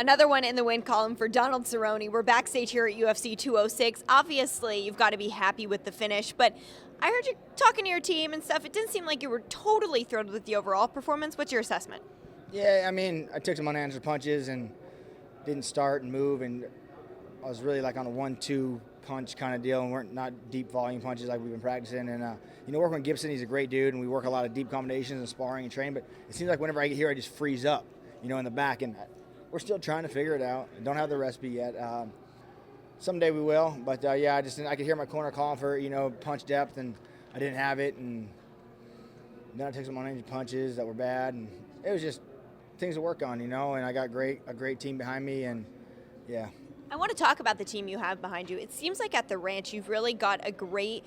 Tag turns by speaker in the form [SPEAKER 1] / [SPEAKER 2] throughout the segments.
[SPEAKER 1] Another one in the win column for Donald Cerrone. We're backstage here at UFC 206. Obviously, you've got to be happy with the finish, but I heard you talking to your team and stuff. It didn't seem like you were totally thrilled with the overall performance. What's your assessment?
[SPEAKER 2] Yeah, I mean, I took some unanswered punches and didn't start and move, and I was really like on a 1-2 punch kind of deal, and weren't not deep volume punches like we've been practicing. And working with Gibson, he's a great dude, and we work a lot of deep combinations and sparring and training. But it seems like whenever I get here, I just freeze up, in the back, and we're still trying to figure it out. I don't have the recipe yet. Someday we will, but yeah, I could hear my corner calling for punch depth, and I didn't have it, and then I took some unanswered punches that were bad, and it was just things to work on, and I got a great team behind me, and yeah.
[SPEAKER 1] I want to talk about the team you have behind you. It seems like at the ranch you've really got a great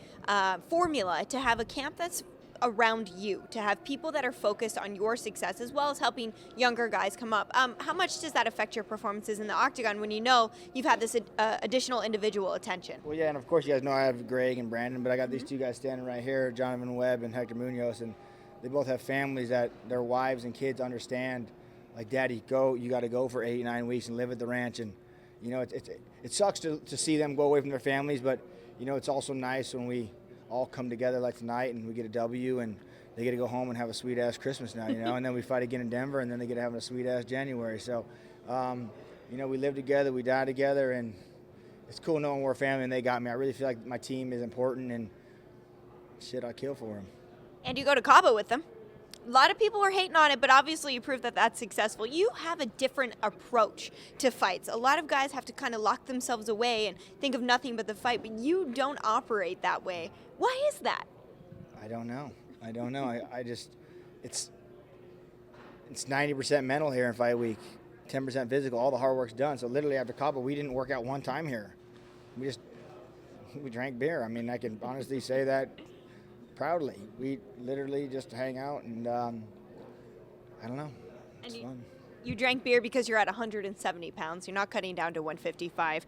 [SPEAKER 1] formula to have a camp that's around you, to have people that are focused on your success as well as helping younger guys come up. How much does that affect your performances in the octagon when you've had this additional individual attention?
[SPEAKER 2] Well, yeah, and of course you guys know I have Greg and Brandon, but I got these two guys standing right here, Jonathan Webb and Hector Munoz, and they both have families that their wives and kids understand, like, Daddy, you got to go for 8-9 weeks and live at the ranch. And it sucks to see them go away from their families, but it's also nice when we all come together like tonight and we get a W, and they get to go home and have a sweet ass Christmas now, and then we fight again in Denver, and then they get to have a sweet ass January. So, we live together, we die together, and it's cool knowing we're a family and they got me. I really feel like my team is important, and shit, I kill for them.
[SPEAKER 1] And you go to Cabo with them. A lot of people are hating on it, but obviously you proved that that's successful. You have a different approach to fights. A lot of guys have to kind of lock themselves away and think of nothing but the fight, but you don't operate that way. Why is that?
[SPEAKER 2] I don't know. I just, it's 90% mental here in fight week, 10% physical. All the hard work's done. So literally after Cabo, we didn't work out one time here. We drank beer. I mean, I can honestly say that proudly. We literally just hang out, and I don't know. It's fun.
[SPEAKER 1] You drank beer because you're at 170 pounds. You're not cutting down to 155.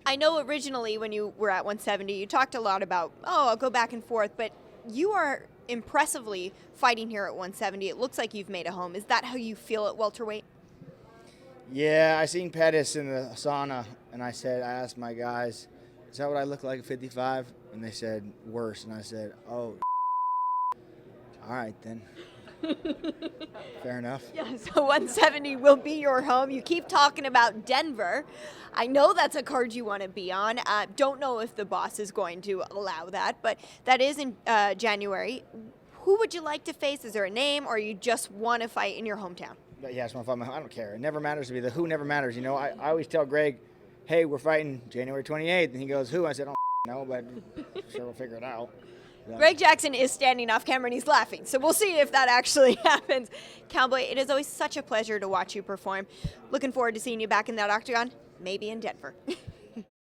[SPEAKER 1] I know originally when you were at 170, you talked a lot about, I'll go back and forth, but you are impressively fighting here at 170. It looks like you've made a home. Is that how you feel at welterweight?
[SPEAKER 2] Yeah, I seen Pettis in the sauna, and I asked my guys, is that what I look like at 55? And they said, worse. And I said, oh, all right then. Fair enough.
[SPEAKER 1] Yeah, so 170 will be your home. You keep talking about Denver. I know that's a card you want to be on. Don't know if the boss is going to allow that, but that is in January. Who would you like to face? Is there a name, or you just want to fight in your hometown?
[SPEAKER 2] Yeah, I just want to fight I don't care. It never matters to me. The who never matters. I always tell Greg, hey, we're fighting January 28th. And he goes, who? I said, I don't know, but sure we'll figure it out. Yeah.
[SPEAKER 1] Greg Jackson is standing off camera and he's laughing, so we'll see if that actually happens. Cowboy, it is always such a pleasure to watch you perform. Looking forward to seeing you back in that octagon, maybe in Denver.